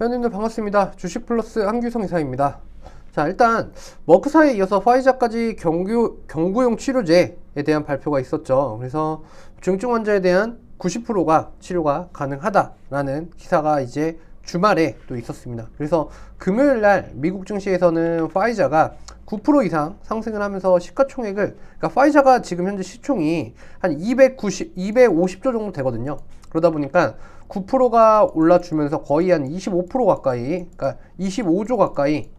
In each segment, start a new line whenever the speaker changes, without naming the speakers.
회원님들 반갑습니다. 주식플러스 한규성 이사입니다. 자, 일단 머크사에 이어서 화이자까지 경구용 치료제에 대한 발표가 있었죠. 그래서 중증 환자에 대한 90%가 치료가 가능하다라는 기사가 이제 주말에 또 있었습니다. 그래서 금요일날 미국 증시에서는 화이자가 9% 이상 상승을 하면서 시가총액을, 그러니까 화이자가 지금 현재 시총이 한 250조 정도 되거든요. 그러다 보니까 9%가 올라주면서 거의 한 25% 가까이, 그러니까 25조 가까이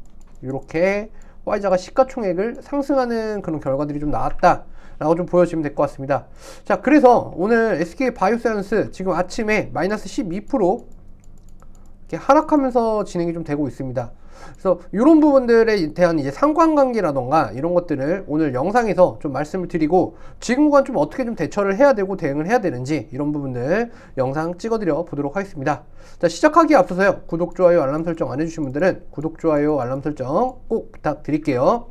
이렇게 화이자가 시가총액을 상승하는 그런 결과들이 좀 나왔다 라고 좀 보여지면 될 것 같습니다. 자, 그래서 오늘 SK 바이오사이언스 지금 아침에 마이너스 12% 이렇게 하락하면서 진행이 좀 되고 있습니다. 그래서 이런 부분들에 대한 이제 상관관계라던가 이런 것들을 오늘 영상에서 좀 말씀을 드리고, 지금 구간 좀 어떻게 좀 대처를 해야 되고 대응을 해야 되는지 이런 부분들 영상 찍어드려 보도록 하겠습니다. 자, 시작하기에 앞서서요, 구독, 좋아요, 알람 설정 안 해주신 분들은 구독, 좋아요, 알람 설정 꼭 부탁드릴게요.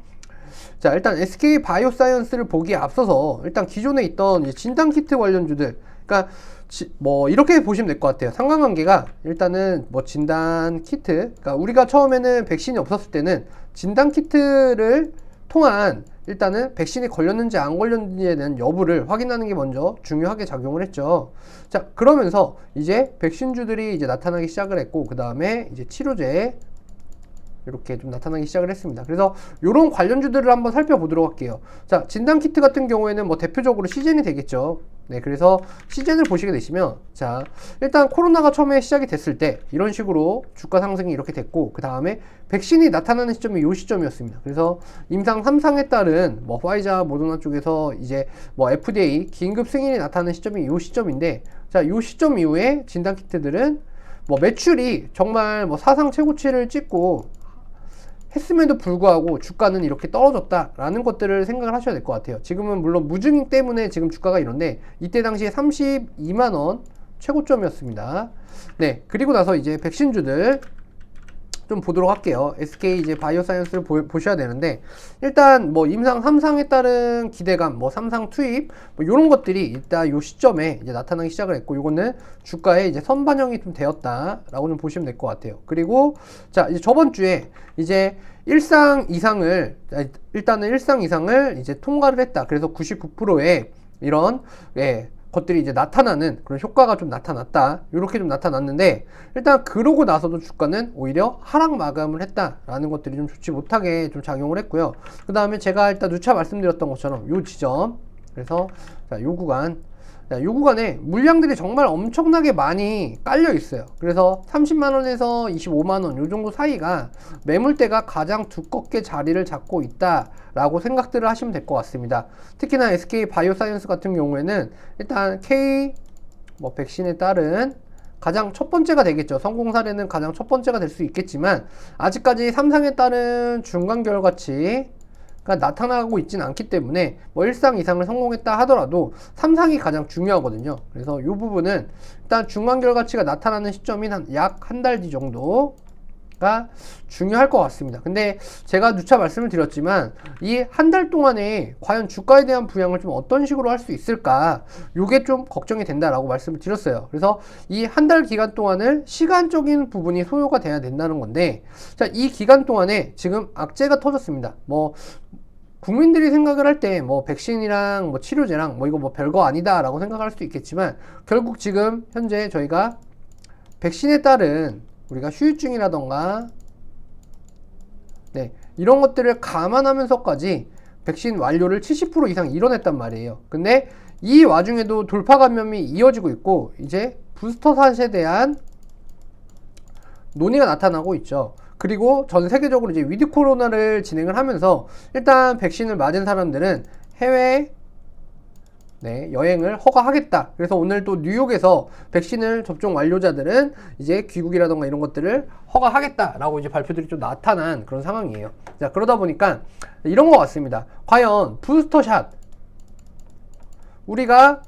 자, 일단 SK 바이오사이언스를 보기에 앞서서 일단 기존에 있던 이제 진단키트 관련주들, 그러니까 뭐 이렇게 보시면 될 것 같아요. 상관관계가 일단은 뭐 진단키트, 그러니까 우리가 처음에는 백신이 없었을 때는 진단키트를 통한 일단은 백신이 걸렸는지 안 걸렸는지에 대한 여부를 확인하는 게 먼저 중요하게 작용을 했죠. 자, 그러면서 이제 백신주들이 이제 나타나기 시작을 했고, 그 다음에 이제 치료제 이렇게 좀 나타나기 시작을 했습니다. 그래서 이런 관련주들을 한번 살펴보도록 할게요. 자, 진단키트 같은 경우에는 뭐 대표적으로 시젠이 되겠죠. 네, 그래서 시젠을 보시게 되시면, 자, 일단 코로나가 처음에 시작이 됐을 때 이런 식으로 주가 상승이 이렇게 됐고, 그 다음에 백신이 나타나는 시점이 이 시점이었습니다. 그래서 임상 3상에 따른 뭐 화이자, 모더나 쪽에서 이제 뭐 FDA 긴급 승인이 나타나는 시점이 이 시점인데, 자, 이 시점 이후에 진단키트들은 뭐 매출이 정말 뭐 사상 최고치를 찍고 했음에도 불구하고 주가는 이렇게 떨어졌다라는 것들을 생각을 하셔야 될 것 같아요. 지금은 물론 무증인 때문에 지금 주가가 이런데, 이때 당시에 32만원 최고점이었습니다. 네, 그리고 나서 이제 백신주들 좀 보도록 할게요. SK 이제 바이오사이언스를 보셔야 되는데, 일단 뭐 임상 3상에 따른 기대감, 뭐 3상 투입, 뭐 이런 것들이 일단 요 시점에 이제 나타나기 시작을 했고, 요거는 주가에 이제 선반영이 좀 되었다라고 좀 보시면 될 것 같아요. 그리고 자, 이제 저번 주에 이제 일상 이상을 이제 통과를 했다. 그래서 99%의 이런 것들이 이제 나타나는 그런 효과가 좀 나타났다. 이렇게 좀 나타났는데, 일단 그러고 나서도 주가는 오히려 하락 마감을 했다라는 것들이 좀 좋지 못하게 좀 작용을 했고요. 그 다음에 제가 일단 누차 말씀드렸던 것처럼 요 지점, 그래서 자, 요 구간, 자, 요 구간에 물량들이 정말 엄청나게 많이 깔려 있어요. 그래서 30만원에서 25만원 요 정도 사이가 매물대가 가장 두껍게 자리를 잡고 있다라고 생각들을 하시면 될 것 같습니다. 특히나 SK 바이오사이언스 같은 경우에는 일단 K 뭐 백신에 따른 가장 첫 번째가 되겠죠. 성공 사례는 가장 첫 번째가 될 수 있겠지만, 아직까지 3상에 따른 중간 결과치 나타나고 있지는 않기 때문에 뭐 1상 이상을 성공했다 하더라도 3상이 가장 중요하거든요. 그래서 이 부분은 일단 중간 결과치가 나타나는 시점인 약 한 달 뒤 정도가 중요할 것 같습니다. 근데 제가 누차 말씀을 드렸지만, 이 한 달 동안에 과연 주가에 대한 부양을 좀 어떤 식으로 할 수 있을까, 요게 좀 걱정이 된다라고 말씀을 드렸어요. 그래서 이 한 달 기간 동안을 시간적인 부분이 소요가 돼야 된다는 건데, 자, 이 기간 동안에 지금 악재가 터졌습니다. 뭐 국민들이 생각을 할 때 뭐 백신이랑 뭐 치료제랑 뭐 이거 뭐 별거 아니다 라고 생각할 수도 있겠지만, 결국 지금 현재 저희가 백신에 따른 우리가 후유증이라던가 네, 이런 것들을 감안하면서까지 백신 완료를 70% 이상 이뤄냈단 말이에요. 근데 이 와중에도 돌파 감염이 이어지고 있고, 이제 부스터샷에 대한 논의가 나타나고 있죠. 그리고 전 세계적으로 이제 위드 코로나를 진행을 하면서 일단 백신을 맞은 사람들은 해외 여행을 허가하겠다. 그래서 오늘 또 뉴욕에서 백신을 접종 완료자들은 이제 귀국이라던가 이런 것들을 허가하겠다라고 이제 발표들이 좀 나타난 그런 상황이에요. 자, 그러다 보니까 이런 것 같습니다. 과연 부스터샷, 우리가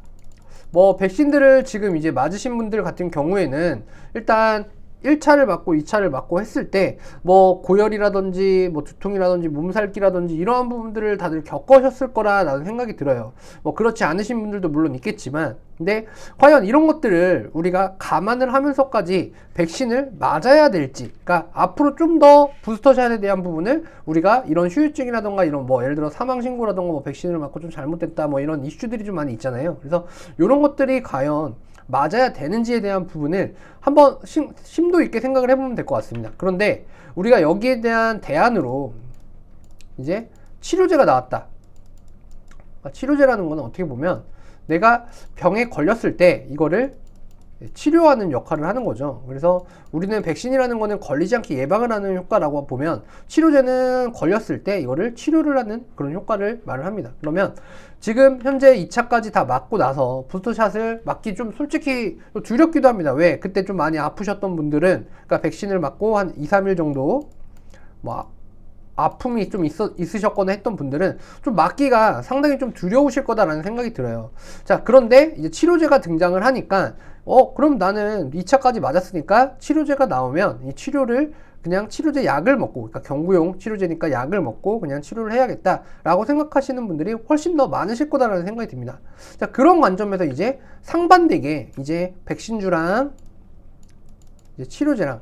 뭐 백신들을 지금 이제 맞으신 분들 같은 경우에는 일단 1차를 맞고 2차를 맞고 했을 때 뭐 고열이라든지 뭐 두통이라든지 몸살기라든지 이러한 부분들을 다들 겪으셨을 거라는 생각이 들어요. 뭐 그렇지 않으신 분들도 물론 있겠지만, 근데 과연 이런 것들을 우리가 감안을 하면서까지 백신을 맞아야 될지, 그러니까 앞으로 좀 더 부스터샷에 대한 부분을 우리가 이런 후유증이라던가 이런 뭐 예를 들어 사망 신고라던가 뭐 백신을 맞고 좀 잘못됐다 뭐 이런 이슈들이 좀 많이 있잖아요. 그래서 이런 것들이 과연 맞아야 되는지에 대한 부분을 한번 심도 있게 생각을 해보면 될 것 같습니다. 그런데 우리가 여기에 대한 대안으로 이제 치료제가 나왔다. 그러니까 치료제라는 거는 어떻게 보면 내가 병에 걸렸을 때 이거를 치료하는 역할을 하는 거죠. 그래서 우리는 백신이라는 거는 걸리지 않게 예방을 하는 효과라고 보면, 치료제는 걸렸을 때 이거를 치료를 하는 그런 효과를 말을 합니다. 그러면 지금 현재 2차까지 다 맞고 나서 부스터샷을 맞기 좀 솔직히 두렵기도 합니다. 왜? 그때 좀 많이 아프셨던 분들은, 그러니까 백신을 맞고 한 2, 3일 정도 뭐 아픔이 좀 있으셨거나 했던 분들은 좀 맞기가 상당히 좀 두려우실 거다라는 생각이 들어요. 자, 그런데 이제 치료제가 등장을 하니까 그럼 나는 2차까지 맞았으니까 치료제가 나오면 이 치료를 그냥 치료제 약을 먹고, 그러니까 경구용 치료제니까 약을 먹고 그냥 치료를 해야겠다라고 생각하시는 분들이 훨씬 더 많으실 거다라는 생각이 듭니다. 자, 그런 관점에서 이제 상반되게 이제 백신주랑 이제 치료제랑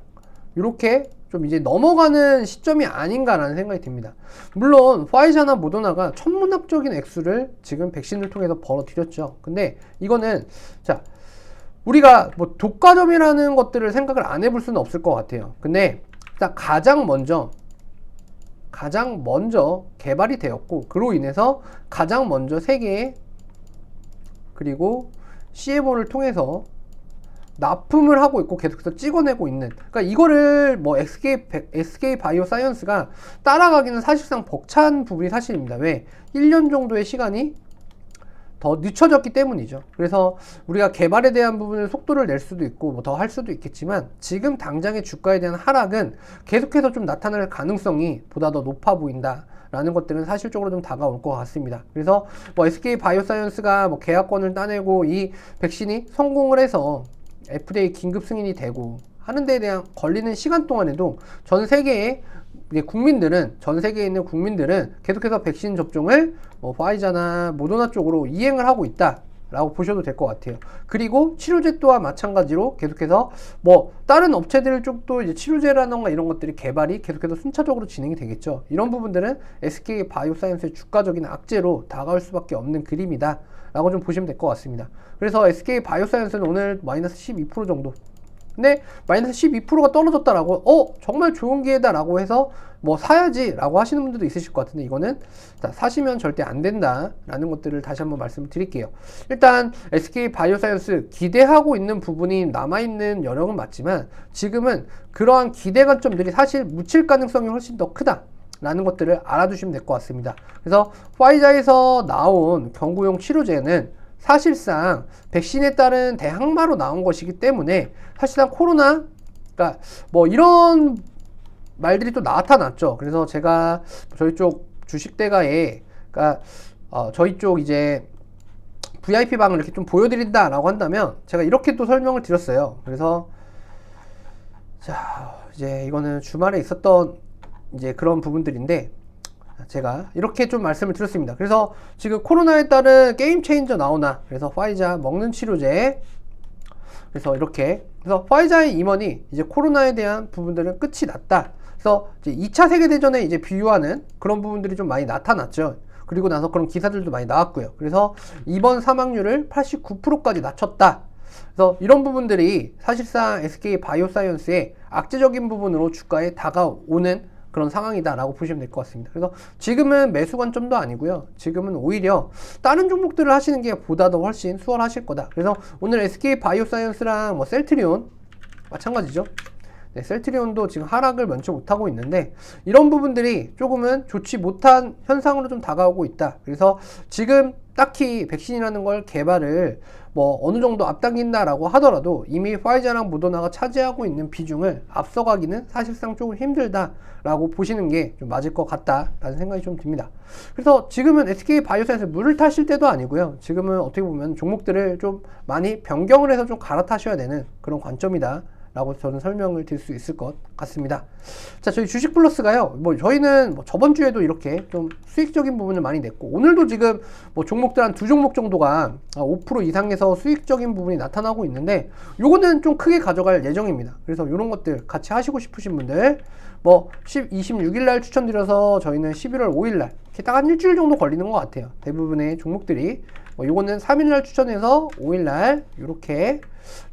이렇게 좀 이제 넘어가는 시점이 아닌가라는 생각이 듭니다. 물론 화이자나 모더나가 천문학적인 액수를 지금 백신을 통해서 벌어들였죠. 근데 이거는 자, 우리가 뭐 독과점이라는 것들을 생각을 안 해볼 수는 없을 것 같아요. 근데 일단 가장 먼저 개발이 되었고, 그로 인해서 가장 먼저 세계에, 그리고 CMO를 통해서 납품을 하고 있고 계속해서 찍어내고 있는, 그러니까 이거를 뭐 SK 바이오사이언스가 따라가기는 사실상 벅찬 부분이 사실입니다. 왜? 1년 정도의 시간이 더 늦춰졌기 때문이죠. 그래서 우리가 개발에 대한 부분을 속도를 낼 수도 있고 뭐 더 할 수도 있겠지만, 지금 당장의 주가에 대한 하락은 계속해서 좀 나타날 가능성이 보다 더 높아 보인다 라는 것들은 사실적으로 좀 다가올 것 같습니다. 그래서 뭐 SK 바이오사이언스가 뭐 계약권을 따내고 이 백신이 성공을 해서 FDA 긴급 승인이 되고 하는 데에 대한 걸리는 시간 동안에도 전 세계의 국민들은, 전 세계에 있는 국민들은 계속해서 백신 접종을 화이자나 모더나 쪽으로 이행을 하고 있다 라고 보셔도 될 것 같아요. 그리고 치료제 또한 마찬가지로 계속해서 뭐 다른 업체들 쪽도 이제 치료제라던가 이런 것들이 개발이 계속해서 순차적으로 진행이 되겠죠. 이런 부분들은 SK 바이오사이언스의 주가적인 악재로 다가올 수밖에 없는 그림이다 라고 좀 보시면 될 것 같습니다. 그래서 SK 바이오사이언스는 오늘 마이너스 12% 정도, 근데 마이너스 12%가 떨어졌다라고 정말 좋은 기회다 라고 해서 뭐 사야지 라고 하시는 분들도 있으실 것 같은데, 이거는 사시면 절대 안 된다 라는 것들을 다시 한번 말씀을 드릴게요. 일단 SK 바이오사이언스 기대하고 있는 부분이 남아있는 여력은 맞지만, 지금은 그러한 기대 관점들이 사실 묻힐 가능성이 훨씬 더 크다 라는 것들을 알아두시면 될 것 같습니다. 그래서 화이자에서 나온 경구용 치료제는 사실상 백신에 따른 대항마로 나온 것이기 때문에 사실상 코로나, 그러니까 뭐 이런 말들이 또 나타났죠. 그래서 제가 저희 쪽 주식대가에, 그러니까 저희 쪽 이제 VIP 방을 이렇게 좀 보여드린다 라고 한다면 제가 이렇게 또 설명을 드렸어요. 그래서 자, 이제 이거는 주말에 있었던 이제 그런 부분들인데, 제가 이렇게 좀 말씀을 드렸습니다. 그래서 지금 코로나에 따른 게임 체인저 나오나, 그래서 화이자 먹는 치료제, 그래서 이렇게, 그래서 화이자의 임원이 이제 코로나에 대한 부분들은 끝이 났다. 그래서 이제 2차 세계대전에 이제 비유하는 그런 부분들이 좀 많이 나타났죠. 그리고 나서 그런 기사들도 많이 나왔고요. 그래서 입원 사망률을 89%까지 낮췄다. 그래서 이런 부분들이 사실상 SK 바이오사이언스의 악재적인 부분으로 주가에 다가오는 그런 상황이다 라고 보시면 될 것 같습니다. 그래서 지금은 매수 관점도 아니고요, 지금은 오히려 다른 종목들을 하시는 게 보다 더 훨씬 수월하실 거다. 그래서 오늘 SK 바이오사이언스랑 뭐 셀트리온 마찬가지죠. 네, 셀트리온도 지금 하락을 면치 못하고 있는데, 이런 부분들이 조금은 좋지 못한 현상으로 좀 다가오고 있다. 그래서 지금 딱히 백신이라는 걸 개발을 뭐 어느 정도 앞당긴다라고 하더라도 이미 화이자랑 모더나가 차지하고 있는 비중을 앞서가기는 사실상 조금 힘들다라고 보시는 게 좀 맞을 것 같다라는 생각이 좀 듭니다. 그래서 지금은 SK 바이오사이언스 물을 타실 때도 아니고요, 지금은 어떻게 보면 종목들을 좀 많이 변경을 해서 좀 갈아타셔야 되는 그런 관점이다 라고 저는 설명을 드릴 수 있을 것 같습니다. 자, 저희 주식 플러스가요, 저희는 저번 주에도 이렇게 좀 수익적인 부분을 많이 냈고, 오늘도 지금 종목들 한 2종목 정도가 5% 이상에서 수익적인 부분이 나타나고 있는데, 요거는 좀 크게 가져갈 예정입니다. 그래서 요런 것들 같이 하시고 싶으신 분들, 26일날 추천드려서 저희는 11월 5일날, 이렇게 딱 한 일주일 정도 걸리는 것 같아요. 대부분의 종목들이. 요거는 3일날 추천해서 5일날, 요렇게.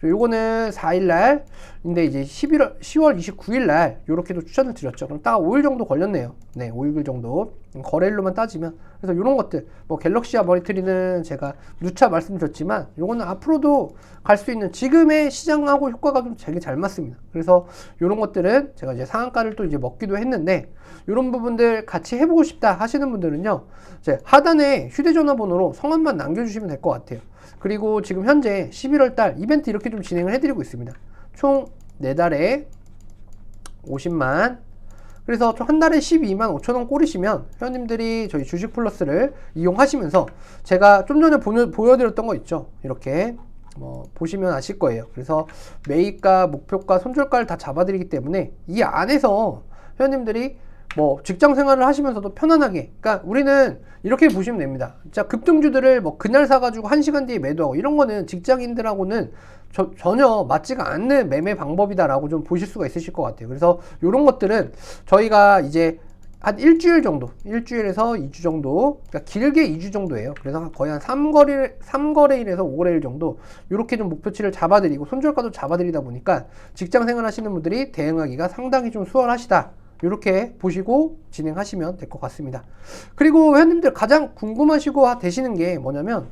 요거는 4일날, 근데 이제 10월 29일날, 요렇게도 추천을 드렸죠. 그럼 딱 5일 정도 걸렸네요. 네, 5일 정도. 거래일로만 따지면. 그래서 요런 것들, 갤럭시와 머니터리는 제가 누차 말씀드렸지만, 요거는 앞으로도 갈 수 있는 지금의 시장하고 효과가 좀 되게 잘 맞습니다. 그래서 요런 것들은 제가 이제 상한가를 또 이제 먹기도 했는데, 요런 부분들 같이 해보고 싶다 하시는 분들은요, 이제 하단에 휴대전화 번호로 성함만 남겨주시면 될 것 같아요. 그리고 지금 현재 11월달 이벤트 이렇게 좀 진행을 해드리고 있습니다. 총 4달에 50만, 그래서 한 달에 12만 5천원 꼴이시면 회원님들이 저희 주식 플러스를 이용하시면서 제가 좀 전에 보여드렸던 거 있죠. 이렇게 보시면 아실 거예요. 그래서 매입가, 목표가, 손절가를 다 잡아드리기 때문에 이 안에서 회원님들이 직장 생활을 하시면서도 편안하게, 그러니까 우리는 이렇게 보시면 됩니다. 자, 급등주들을 그날 사가지고 1시간 뒤에 매도하고 이런 거는 직장인들하고는 전혀 맞지가 않는 매매 방법이다라고 좀 보실 수가 있으실 것 같아요. 그래서 이런 것들은 저희가 이제 한 일주일 정도, 일주일에서 2주 정도, 그러니까 길게 2주 정도예요. 그래서 거의 한 3거래일에서 5거래일 정도, 이렇게 좀 목표치를 잡아드리고 손절가도 잡아드리다 보니까 직장 생활 하시는 분들이 대응하기가 상당히 좀 수월하시다. 이렇게 보시고 진행하시면 될 것 같습니다. 그리고 회원님들 가장 궁금하시고 되시는 게 뭐냐면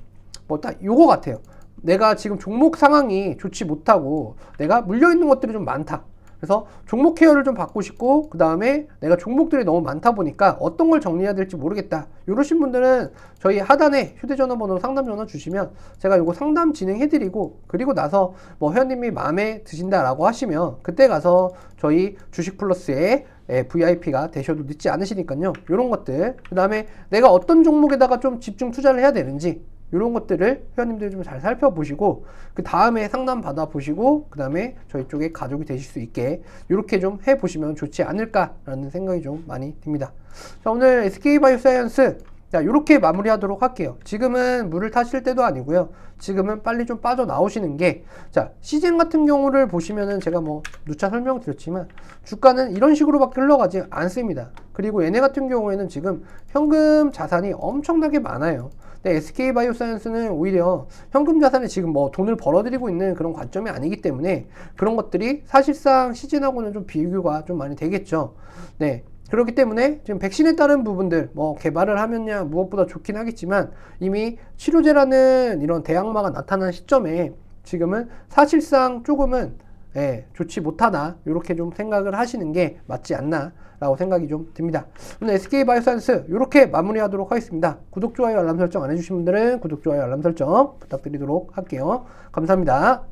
딱 요거 같아요. 내가 지금 종목 상황이 좋지 못하고 내가 물려있는 것들이 좀 많다. 그래서 종목 케어를 좀 받고 싶고, 그 다음에 내가 종목들이 너무 많다 보니까 어떤 걸 정리해야 될지 모르겠다. 이러신 분들은 저희 하단에 휴대전화 번호 상담 전화 주시면 제가 요거 상담 진행해드리고, 그리고 나서 회원님이 마음에 드신다라고 하시면 그때 가서 저희 주식 플러스에 VIP가 되셔도 늦지 않으시니까요. 이런 것들, 그 다음에 내가 어떤 종목에다가 좀 집중 투자를 해야 되는지 이런 것들을 회원님들이 좀 잘 살펴보시고, 그 다음에 상담 받아보시고, 그 다음에 저희 쪽에 가족이 되실 수 있게 이렇게 좀 해보시면 좋지 않을까라는 생각이 좀 많이 듭니다. 자, 오늘 SK바이오사이언스 이렇게 마무리하도록 할게요. 지금은 물을 타실 때도 아니고요. 지금은 빨리 좀 빠져나오시는 게, 자, 시젠 같은 경우를 보시면은 제가 누차 설명드렸지만 주가는 이런 식으로밖에 흘러가지 않습니다. 그리고 얘네 같은 경우에는 지금 현금 자산이 엄청나게 많아요. 근데 SK바이오사이언스는 오히려 현금 자산에 지금 돈을 벌어들이고 있는 그런 관점이 아니기 때문에 그런 것들이 사실상 시즌하고는 좀 비교가 좀 많이 되겠죠. 네. 그렇기 때문에 지금 백신에 따른 부분들 개발을 하면야 무엇보다 좋긴 하겠지만, 이미 치료제라는 이런 대항마가 나타난 시점에 지금은 사실상 조금은 좋지 못하다, 이렇게 좀 생각을 하시는 게 맞지 않나 라고 생각이 좀 듭니다. 오늘 SK바이오사이언스 이렇게 마무리하도록 하겠습니다. 구독, 좋아요, 알람 설정 안 해주신 분들은 구독, 좋아요, 알람 설정 부탁드리도록 할게요. 감사합니다.